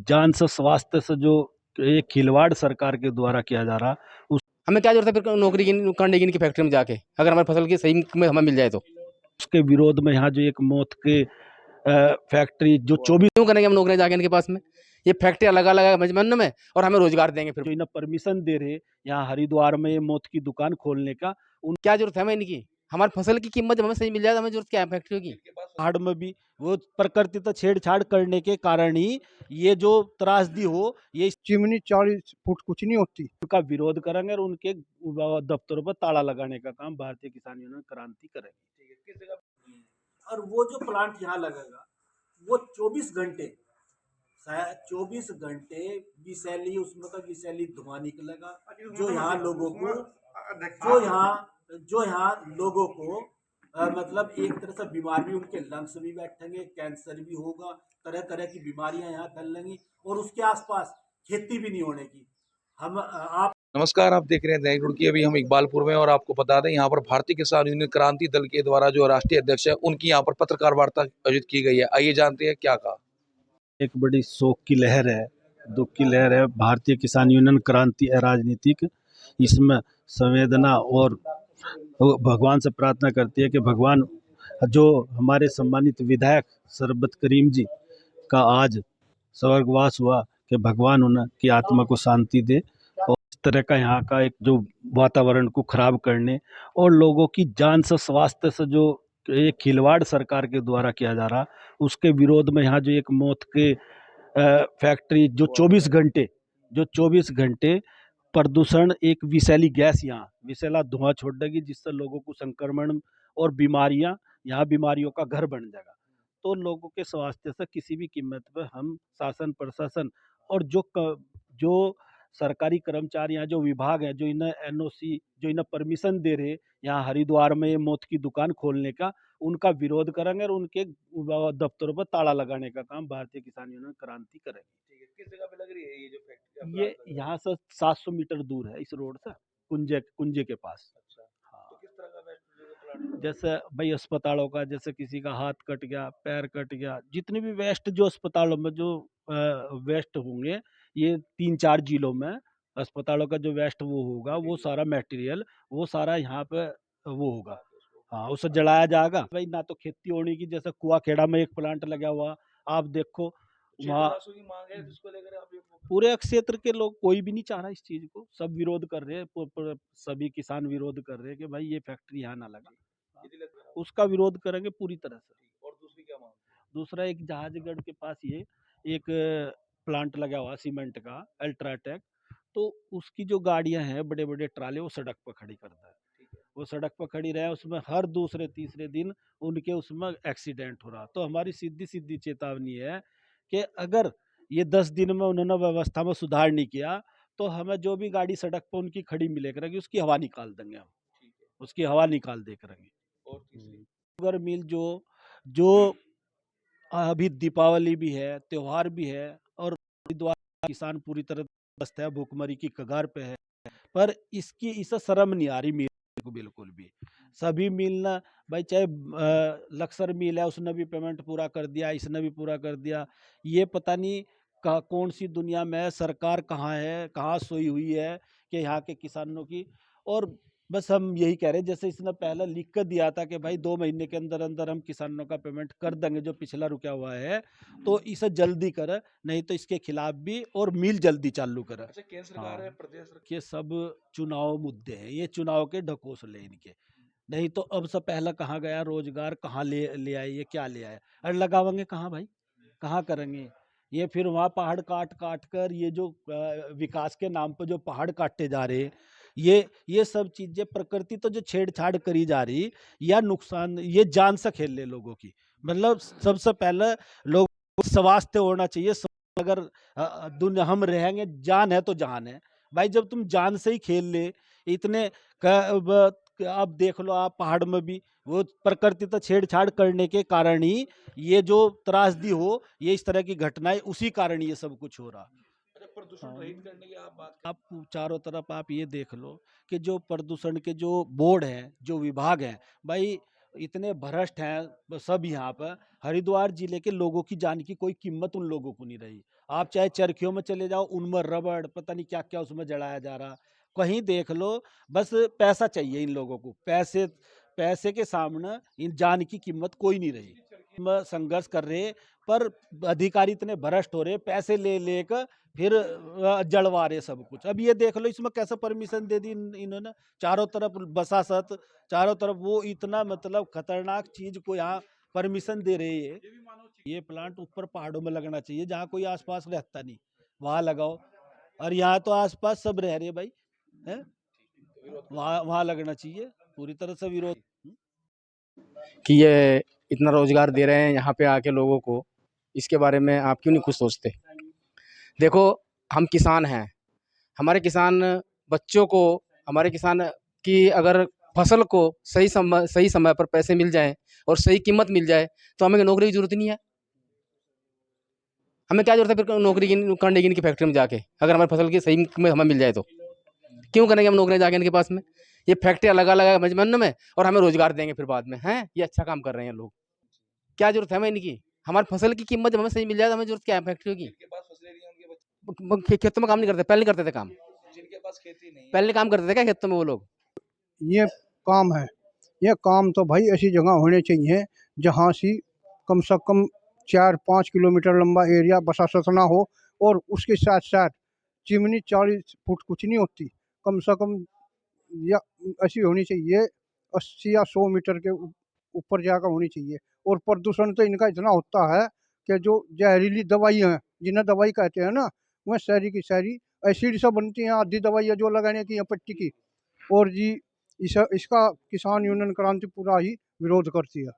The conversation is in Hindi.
जान से स्वास्थ्य से जो ये खिलवाड़ सरकार के द्वारा किया जा रहा, हमें क्या जरूरत है फिर नौकरी करने की इनकी फैक्ट्री में जाके, अगर हमारी फसल की सही में हमें मिल जाए तो उसके विरोध में यहाँ जो एक मौत के फैक्ट्री जो 24 क्यों करेंगे हम नौकरी जाके इनके पास में? ये फैक्ट्री लगा लगा मजमन में और हमें रोजगार देंगे फिर। जो इन्हें परमिशन दे रहे यहाँ हरिद्वार में ये मौत की दुकान खोलने का, उन क्या जरूरत है हमें इनकी? हमारी फसल की कीमत जब हमें सही मिल जाए तो हमें जरूरत क्या है फैक्ट्रियों की? पहाड़ में भी वो प्रकृति तो छेड़छाड़ करने के कारण ही ये जो त्रासदी हो, ये चिमनी 40 फुट कुछ नहीं होती। का विरोध करेंगे और उनके दफ्तरों पर ताला लगाने का काम भारतीय किसान यूनियन क्रांति करेगी। और वो जो प्लांट यहाँ लगेगा वो 24 घंटे 24 घंटे विषैली, उसमें का विषैली धुआं निकलेगा जो यहाँ लोगों को जो यहाँ लोगों को मतलब एक तरह से बीमारी, उनके लंग्स भी बैठेंगे, कैंसर भी होगा, तरह तरह की बीमारियां यहाँ फैलेंगी और उसके आसपास खेती भी नहीं होने की। हम आप नमस्कार, आप देख रहे हैं दैनिक रुड़की। अभी हम इकबालपुर में और आपको बता दें यहाँ पर भारतीय किसान यूनियन क्रांति दल के द्वारा जो राष्ट्रीय अध्यक्ष है उनकी यहाँ पर पत्रकार वार्ता आयोजित की गई है। आइए जानते हैं क्या कहा। एक बड़ी शोक की लहर है, दुख की लहर है। भारतीय किसान यूनियन क्रांति अराजनीतिक इसमें संवेदना और भगवान से प्रार्थना करती है कि भगवान जो हमारे सम्मानित विधायक शरबत करीम जी का आज स्वर्गवास हुआ, कि भगवान उनकी आत्मा को शांति दे और इस तरह का यहाँ का एक जो वातावरण को खराब करने और लोगों की जान से स्वास्थ्य से जो ये खिलवाड़ सरकार के द्वारा किया जा रहा, उसके विरोध में यहाँ जो एक मौत के फैक्ट्री जो 24 घंटे प्रदूषण, एक विषैली गैस यहाँ विषैला धुआं छोड़ देगी जिससे लोगों को संक्रमण और बीमारियां, यहाँ बीमारियों का घर बन जाएगा। तो लोगों के स्वास्थ्य से किसी भी कीमत पर हम शासन प्रशासन और जो सरकारी कर्मचारी हैं, जो विभाग हैं, जो इन्हें एनओसी, जो इन्हें परमिशन दे रहे यहाँ हरिद्वार में ये मौत की दुकान खोलने का, उनका विरोध करेंगे और उनके दफ्तरों पर ताला लगाने का काम भारतीय किसान यूनियन क्रांति करेगी। किस जगह पे लग रही है ये जो फैक्ट्री? ये यहाँ से 700 मीटर दूर है, इस रोड से कुंजे के पास। हाँ, तो किस तरह का वेस्ट जैसे भाई अस्पतालों का, जैसे किसी का हाथ कट गया, पैर कट गया, जितने भी वेस्ट जो अस्पतालों में जो वेस्ट होंगे, ये 3-4 जिलों में अस्पतालों का जो वेस्ट वो होगा, वो सारा मटेरियल वो सारा यहाँ पे वो होगा। हाँ, उसे जलाया जाएगा। भाई ना तो खेती होने की, जैसे कुआखेड़ा में एक प्लांट लगा हुआ, आप देखो वहाँ की मांग है जिसको लेकर आप पूरे क्षेत्र के लोग, कोई भी नहीं चाह रहा इस चीज को, सब विरोध कर रहे हैं, सभी किसान विरोध कर रहे हैं कि भाई ये फैक्ट्री यहाँ ना लगा। उसका विरोध करेंगे पूरी तरह से। और दूसरी क्या मांग? दूसरा, एक जहाजगढ़ के पास ये एक प्लांट लगा हुआ सीमेंट का, अल्ट्राटेक, तो उसकी जो गाड़ियां हैं, बड़े बड़े ट्राले, वो सड़क पर खड़ी करता है। वो सड़क पर खड़ी रहे, उसमें हर दूसरे तीसरे दिन उनके उसमें एक्सीडेंट हो रहा। तो हमारी सीधी सीधी चेतावनी है कि अगर ये 10 दिन में उन्होंने व्यवस्था में सुधार नहीं किया तो हमें जो भी गाड़ी सड़क पर उनकी खड़ी मिले करेगी उसकी हवा निकाल देंगे हम, उसकी हवा निकाल दे करेंगे। और तीसरी शुगर मिल जो जो अभी दीपावली भी है, त्योहार भी है और हरिद्वार किसान पूरी तरह त्रस्त है, भूखमरी की कगार पे है, पर इसे शर्म नहीं आ रही मिल को बिल्कुल भी। सभी मिल ना, भाई चाहे लक्सर मिल है, उसने भी पेमेंट पूरा कर दिया, इसने भी पूरा कर दिया। ये पता नहीं कौन सी दुनिया में है, सरकार कहाँ है, कहाँ सोई हुई है कि यहाँ के किसानों की। और बस हम यही कह रहे हैं, जैसे इसने पहले लिख कर दिया था कि भाई 2 महीने के अंदर अंदर हम किसानों का पेमेंट कर देंगे जो पिछला रुका हुआ है, तो इसे जल्दी करे, नहीं तो इसके खिलाफ भी और मिल जल्दी चालू करे। अच्छा, केंद्र सरकार है, प्रदेश सरकार, ये सब चुनाव मुद्दे हैं, ये चुनाव के ढकोसले इनके। नहीं तो अब से पहले कहाँ गया रोजगार, कहाँ ले आए, ये क्या ले आए? अरे लगावेंगे कहाँ भाई, कहाँ करेंगे? ये फिर वहाँ पहाड़ काट काट कर, ये जो विकास के नाम पर जो पहाड़ काटे जा रहे, ये सब चीजें प्रकृति तो जो छेड़छाड़ करी जा रही, या नुकसान, ये जान से खेल ले लोगों की। मतलब सबसे पहले लोग स्वास्थ्य होना चाहिए। अगर दुनिया हम रहेंगे, जान है तो जहान है भाई। जब तुम जान से ही खेल ले इतने अब देख लो, आप पहाड़ में भी वो प्रकृति तो छेड़छाड़ करने के कारण ही ये जो त्रासदी हो, ये इस तरह की घटनाएं, उसी कारण ये सब कुछ हो रहा। प्रदूषण रहित करने की आप बात आप चारों तरफ आप ये देख लो कि जो प्रदूषण के जो बोर्ड हैं, जो विभाग हैं, भाई इतने भ्रष्ट हैं सब यहाँ पर। हरिद्वार जिले के लोगों की जान की कोई कीमत उन लोगों को नहीं रही। आप चाहे चरखियों में चले जाओ, उनमें रबड़ पता नहीं क्या क्या उसमें जलाया जा रहा, कहीं देख लो, बस पैसा चाहिए इन लोगों को। पैसे पैसे के सामने इन जान की कीमत कोई नहीं रही। हम संघर्ष कर रहे, पर अधिकारी इतने भ्रष्ट हो रहे, पैसे ले लेकर फिर जलवा रहे सब कुछ। अब ये देख लो इसमें कैसे परमिशन दे दी इन्होंने। चारों तरफ बसासत, चारों तरफ वो इतना मतलब खतरनाक चीज को यहाँ परमिशन दे रहे हैं। ये प्लांट ऊपर पहाड़ों में लगना चाहिए जहाँ कोई आसपास रहता नहीं, वहां लगाओ। और यहाँ तो आसपास सब रह रहे भाई, है वहाँ वहां लगना चाहिए। पूरी तरह से विरोध। कि ये इतना रोजगार दे रहे हैं यहाँ पे आके लोगों को, इसके बारे में आप क्यों नहीं कुछ सोचते? देखो, हम किसान हैं, हमारे किसान बच्चों को, हमारे किसान की अगर फसल को सही समय पर पैसे मिल जाएं और सही कीमत मिल जाए तो हमें नौकरी की जरूरत नहीं है। हमें क्या जरूरत है फिर नौकरी की करने की इनकी फैक्ट्री में जाके? अगर हमारी फसल की सही कीमत हमें मिल जाए तो क्यों करेंगे हम नौकरी जाके इनके पास में? ये फैक्ट्री लगा लगा मजमन में और हमें रोजगार देंगे फिर बाद में, हैं? ये अच्छा काम कर रहे हैं लोग। क्या जरूरत है हमें इनकी? हमारी फसल की कीमत जब हमें सही मिल जाए तो हमें जरूरत क्या है फैक्ट्रियों की? जिनके पास फसलें नहीं है उनके बच्चे, खेतों में काम नहीं करते, पहले नहीं करते थे काम? जिनके पास खेती नहीं है, पहले काम करते थे क्या खेतों में वो लोग? ये काम है, ये काम तो भाई ऐसी जगह होने चाहिए जहाँ से कम 4-5 किलोमीटर लंबा एरिया बसासत ना हो, और उसके साथ साथ चिमनी 40 फुट कुछ नहीं होती, कम से कम या ऐसी होनी चाहिए 80 या 100 मीटर के ऊपर जाकर होनी चाहिए। और प्रदूषण तो इनका इतना होता है कि जो जहरीली दवाई हैं, जिन्हें दवाई कहते हैं ना, वह सारी की सारी एसिड से बनती हैं। आधी दवाइयाँ जो लगाने की हैं पट्टी की, और जी इसका किसान यूनियन क्रांति पूरा ही विरोध करती है।